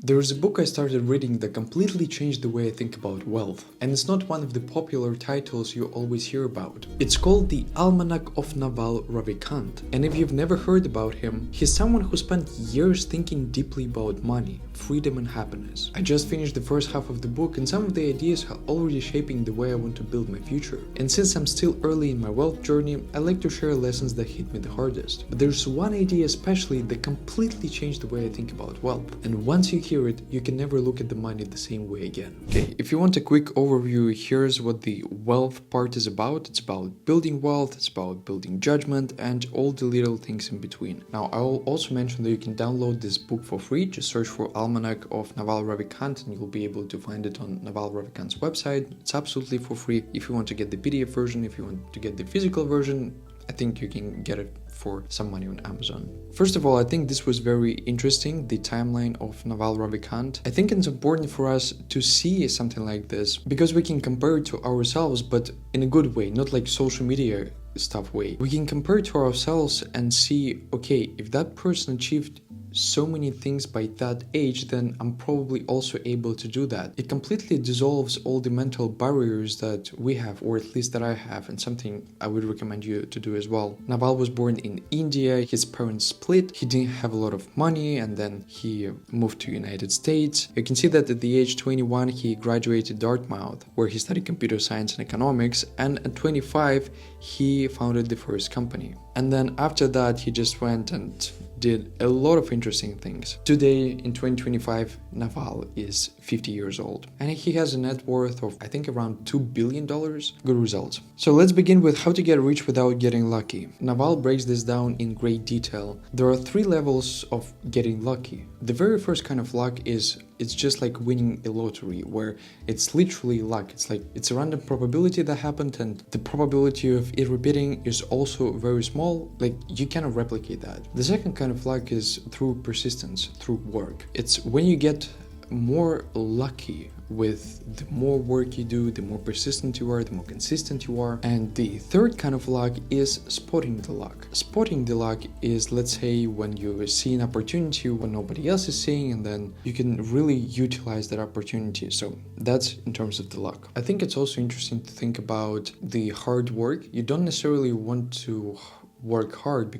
There is a book I started reading that completely changed the way I think about wealth, and it's not one of the popular titles you always hear about. It's called the Almanac of Naval Ravikant, and if you've never heard about him, he's someone who spent years thinking deeply about money, freedom and happiness. I just finished the first half of the book, and some of the ideas are already shaping the way I want to build my future. And since I'm still early in my wealth journey, I like to share lessons that hit me the hardest. But there's one idea especially that completely changed the way I think about wealth, and once you hear it, you can never look at the money the same way again. Okay, if you want a quick overview, here's what the wealth part is about. It's about building wealth, it's about building judgment, and all the little things in between. Now, I'll also mention that you can download this book for free. Just search for Almanac of Naval Ravikant and you'll be able to find it on Naval Ravikant's website. It's absolutely for free. If you want to get the PDF version, if you want to get the physical version, I think you can get it for some money on Amazon. First of all, I think this was very interesting, the timeline of Naval Ravikant. I think it's important for us to see something like this because we can compare it to ourselves, but in a good way, not like social media stuff way. We can compare it to ourselves and see, okay, if that person achieved so many things by that age, then I'm probably also able to do that. It completely dissolves all the mental barriers that we have, or at least that I have, and something I would recommend you to do as well. Naval was born in India, his parents split, he didn't have a lot of money, and then he moved to United States. You can see that at the age 21, he graduated Dartmouth, where he studied computer science and economics, and at 25, he founded the first company. And then after that, he just went and did a lot of interesting things. Today, in 2025, Naval is 50 years old and he has a net worth of, I think, around $2 billion. Good results. So let's begin with how to get rich without getting lucky. Naval breaks this down in great detail. There are 3 levels of getting lucky. The very first kind of luck is it's just like winning a lottery, where it's literally luck. It's a random probability that happened, and the probability of it repeating is also very small. Like, you cannot replicate that. The second kind of luck is through persistence, through work. It's when you get more lucky with the more work you do, the more persistent you are, the more consistent you are. And the third kind of luck is spotting the luck. Spotting the luck is, let's say, when you see an opportunity when nobody else is seeing, and then you can really utilize that opportunity. So that's in terms of the luck. I think it's also interesting to think about the hard work. You don't necessarily want to work hard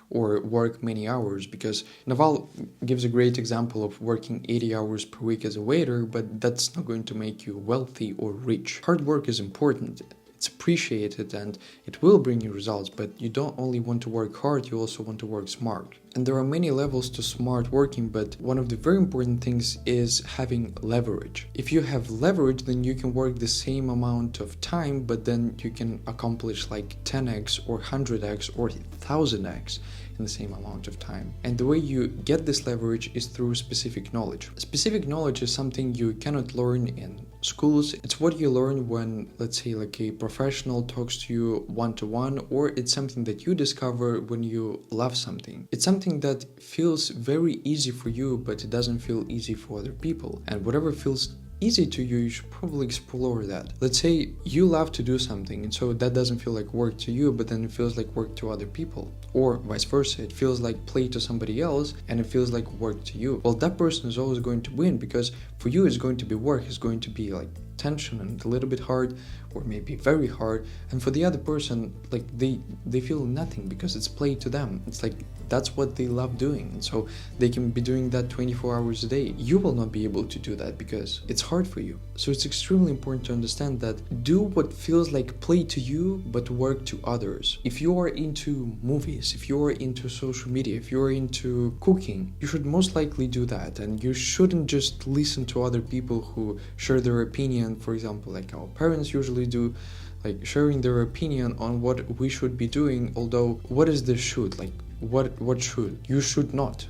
or work many hours, because Naval gives a great example of working 80 hours per week as a waiter, but that's not going to make you wealthy or rich. Hard work is important. It's appreciated and it will bring you results, but you don't only want to work hard, you also want to work smart. And there are many levels to smart working, but one of the very important things is having leverage. If you have leverage, then you can work the same amount of time, but then you can accomplish like 10x or 100x or 1000x in the same amount of time. And the way you get this leverage is through specific knowledge. Specific knowledge is something you cannot learn in schools. It's what you learn when, let's say, like a professional talks to you one-to-one, or it's something that you discover when you love something. It's something that feels very easy for you, but it doesn't feel easy for other people. And whatever feels easy to you, you should probably explore that. Let's say you love to do something, and so that doesn't feel like work to you, but then it feels like work to other people. Or vice versa, it feels like play to somebody else and it feels like work to you. Well, that person is always going to win, because for you it's going to be work, it's going to be like tension and a little bit hard, or maybe very hard, and for the other person, like they feel nothing because it's play to them. It's like that's what they love doing, and so they can be doing that 24 hours a day. You will not be able to do that because it's hard for you. So it's extremely important to understand that do what feels like play to you, but work to others. If you are into movies, if you are into social media, if you are into cooking, you should most likely do that, and you shouldn't just listen to other people who share their opinion, for example, like our parents usually do, like sharing their opinion on what we should be doing. Although, what is the should? Like, what should? You should not.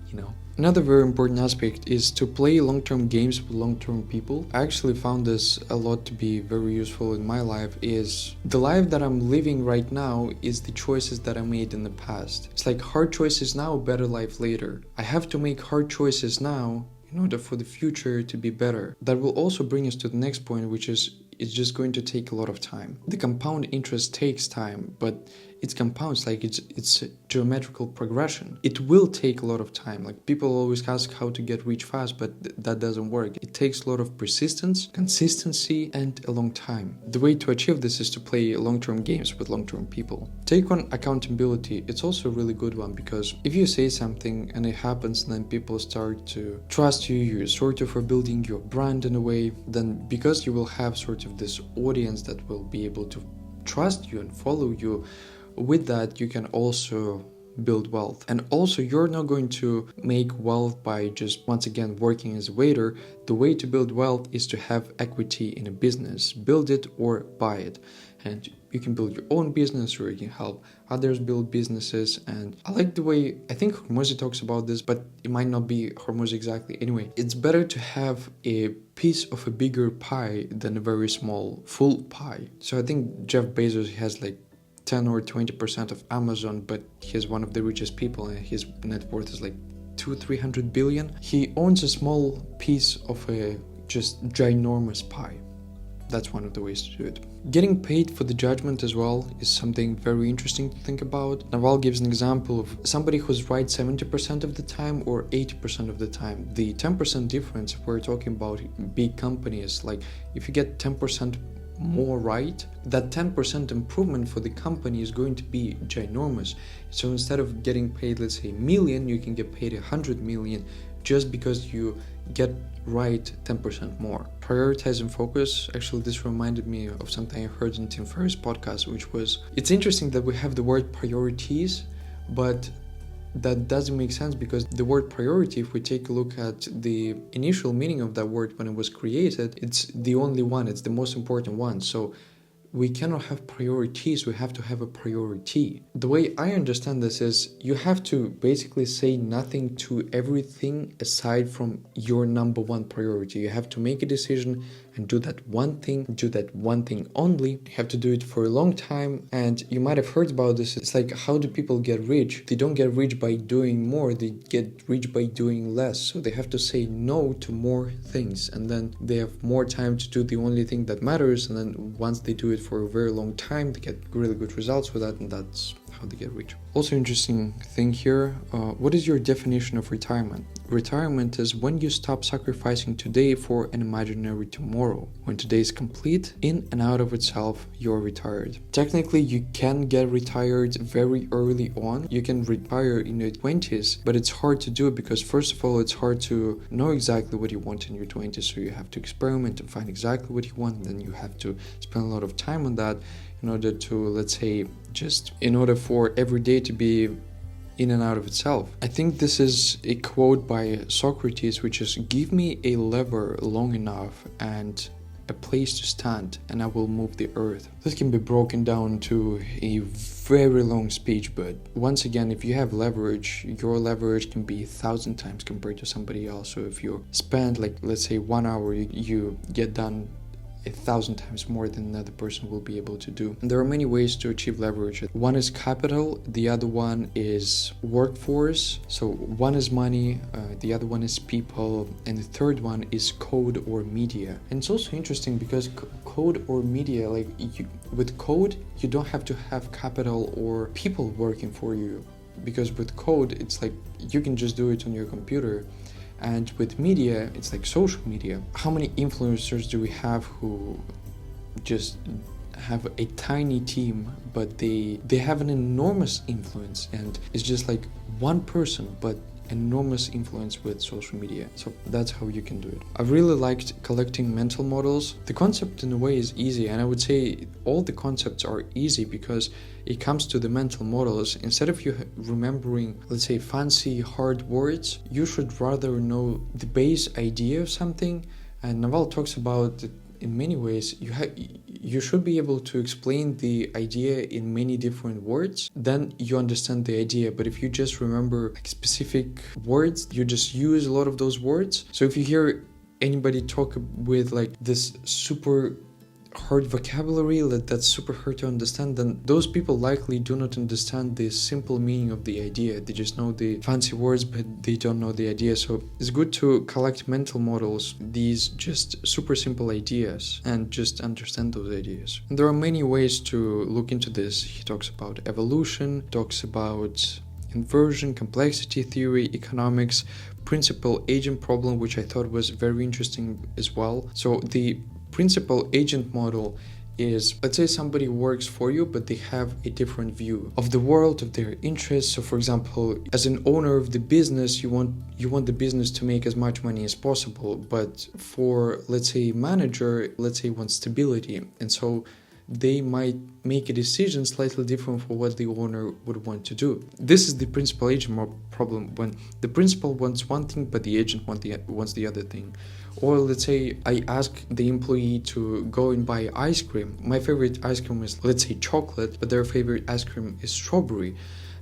You know. Another very important aspect is to play long-term games with long-term people. I actually found this a lot to be very useful in my life. Is the life that I'm living right now is the choices that I made in the past. It's like hard choices now, better life later. I have to make hard choices now in order for the future to be better. That will also bring us to the next point, which is it's just going to take a lot of time. The compound interest takes time, but it compounds, like it's a geometrical progression. It will take a lot of time. Like people always ask how to get rich fast, but that doesn't work. It takes a lot of persistence, consistency, and a long time. The way to achieve this is to play long-term games with long-term people. Take on accountability. It's also a really good one, because if you say something and it happens, then people start to trust you. You sort of are building your brand in a way. Then because you will have sort of this audience that will be able to trust you and follow you, with that you can also build wealth. And also, you're not going to make wealth by just once again working as a waiter. The way to build wealth is to have equity in a business. Build it or buy it. And you can build your own business, or you can help others build businesses. And I like the way, I think Hormozy talks about this, but it might not be Hormozy exactly. Anyway, it's better to have a piece of a bigger pie than a very small full pie. So I think Jeff Bezos has like 10 or 20% of Amazon, but he's one of the richest people and his net worth is like 200-300 billion. He owns a small piece of a just ginormous pie. That's one of the ways to do it. Getting paid for the judgment as well is something very interesting to think about. Naval gives an example of somebody who's right 70% of the time or 80% of the time. The 10% difference, if we're talking about big companies, like if you get 10% more right, that 10% improvement for the company is going to be ginormous. So instead of getting paid, let's say, $1 million, you can get paid $100 million just because you get right 10% more. Prioritize and focus. Actually, this reminded me of something I heard in Tim Ferriss' podcast, which was, it's interesting that we have the word priorities, but that doesn't make sense, because the word priority, if we take a look at the initial meaning of that word when it was created, it's the only one, it's the most important one. So we cannot have priorities, we have to have a priority. The way I understand this is you have to basically say nothing to everything aside from your number one priority. You have to make a decision and do that one thing only. You have to do it for a long time. And you might have heard about this. It's like, how do people get rich? They don't get rich by doing more, they get rich by doing less. So they have to say no to more things, and then they have more time to do the only thing that matters. And then once they do it for a very long time, they get really good results with that, and that's how they get rich. Also interesting thing here, what is your definition of retirement? Retirement is when you stop sacrificing today for an imaginary tomorrow. When today is complete, in and out of itself, you're retired. Technically, you can get retired very early on. You can retire in your 20s, but it's hard to do it because, first of all, it's hard to know exactly what you want in your 20s, so you have to experiment and find exactly what you want, and then you have to spend a lot of time on that in order to, let's say, just in order for every day to be in and out of itself. I think this is a quote by Socrates, which is, give me a lever long enough and a place to stand, and I will move the earth. This can be broken down to a very long speech, but once again, if you have leverage, your leverage can be 1,000 times compared to somebody else. So if you spend, like, let's say 1 hour, you get done 1,000 times more than another person will be able to do. And there are many ways to achieve leverage. One is capital, the other one is workforce. So one is money, the other one is people, and the third one is code or media. And it's also interesting because code or media, like with code, you don't have to have capital or people working for you, because with code, it's like you can just do it on your computer. And with media, it's like social media. How many influencers do we have who just have a tiny team, but they have an enormous influence, and it's just like one person, but enormous influence with social media. So that's how you can do it. I really liked collecting mental models. The concept in a way is easy, and I would say all the concepts are easy because it comes to the mental models. Instead of you remembering, let's say, fancy hard words, you should rather know the base idea of something. And Naval talks about, in many ways, you should be able to explain the idea in many different words, then you understand the idea. But if you just remember specific words, you just use a lot of those words. So if you hear anybody talk with like this super hard vocabulary that's super hard to understand, then those people likely do not understand the simple meaning of the idea. They just know the fancy words, but they don't know the idea. So it's good to collect mental models, these just super simple ideas, and just understand those ideas. And there are many ways to look into this. He talks about evolution, talks about inversion, complexity theory, economics, principal agent problem, which I thought was very interesting as well. So the principal agent model is, let's say somebody works for you, but they have a different view of the world, of their interests. So for example, as an owner of the business, you want the business to make as much money as possible, but for, let's say, a manager, let's say, wants stability, and so they might make a decision slightly different for what the owner would want to do. This is the principal agent problem, when the principal wants one thing but the agent wants the other thing. Or let's say I ask the employee to go and buy ice cream. My favorite ice cream is, let's say, chocolate, but their favorite ice cream is strawberry.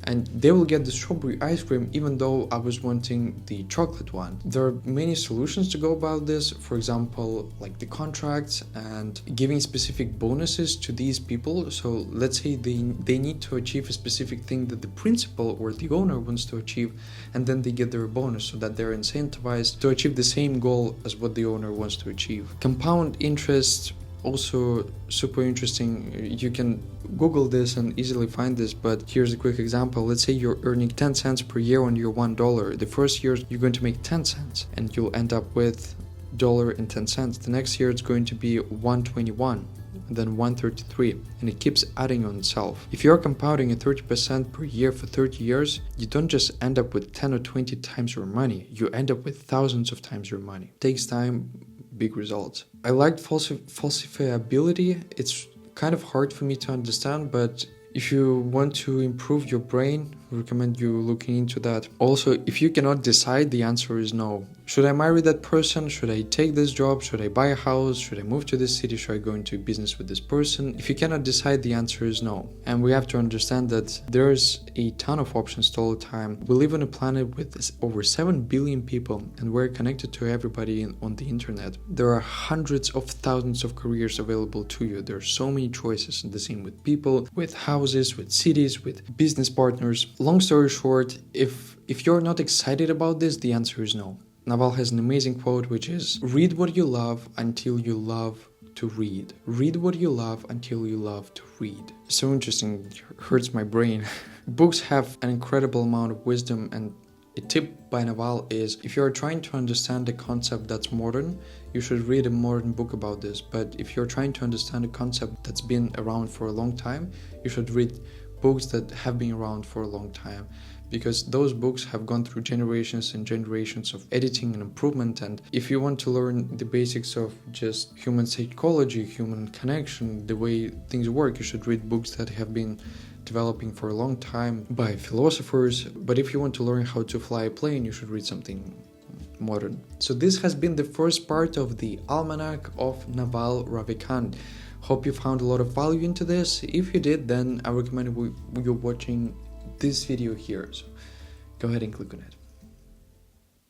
And they will get the strawberry ice cream even though I was wanting the chocolate one. There are many solutions to go about this. For example, like the contracts and giving specific bonuses to these people. So let's say they need to achieve a specific thing that the principal or the owner wants to achieve, and then they get their bonus so that they're incentivized to achieve the same goal as what the owner wants to achieve. Compound interest, also super interesting. You can Google this and easily find this, but here's a quick example. Let's say you're earning 10 cents per year on your $1. The first year you're going to make 10 cents and you'll end up with $1.10. The next year it's going to be $1.21, then $1.33, and it keeps adding on itself. If you're compounding at 30% per year for 30 years, you don't just end up with 10 or 20 times your money, you end up with thousands of times your money. It takes time, big results. I liked falsifiability. It's kind of hard for me to understand, but if you want to improve your brain, I recommend you looking into that. Also, if you cannot decide, the answer is no. Should I marry that person? Should I take this job? Should I buy a house? Should I move to this city? Should I go into business with this person? If you cannot decide, the answer is no. And we have to understand that there's a ton of options all the time. We live on a planet with over 7 billion people, and we're connected to everybody on the internet. There are hundreds of thousands of careers available to you. There are so many choices, and the same with people, with houses, with cities, with business partners. Long story short, if you're not excited about this, the answer is no. Naval has an amazing quote, which is, read what you love until you love to read. Read what you love until you love to read. So interesting, it hurts my brain. Books have an incredible amount of wisdom, and a tip by Naval is, if you're trying to understand a concept that's modern, you should read a modern book about this. But if you're trying to understand a concept that's been around for a long time, you should read books that have been around for a long time, because those books have gone through generations and generations of editing and improvement. And if you want to learn the basics of just human psychology, human connection, the way things work, you should read books that have been developing for a long time by philosophers. But if you want to learn how to fly a plane, you should read something modern. So this has been the first part of the Almanac of Naval Ravikant. Hope you found a lot of value into this. If you did, then I recommend you watching this video here. So go ahead and click on it.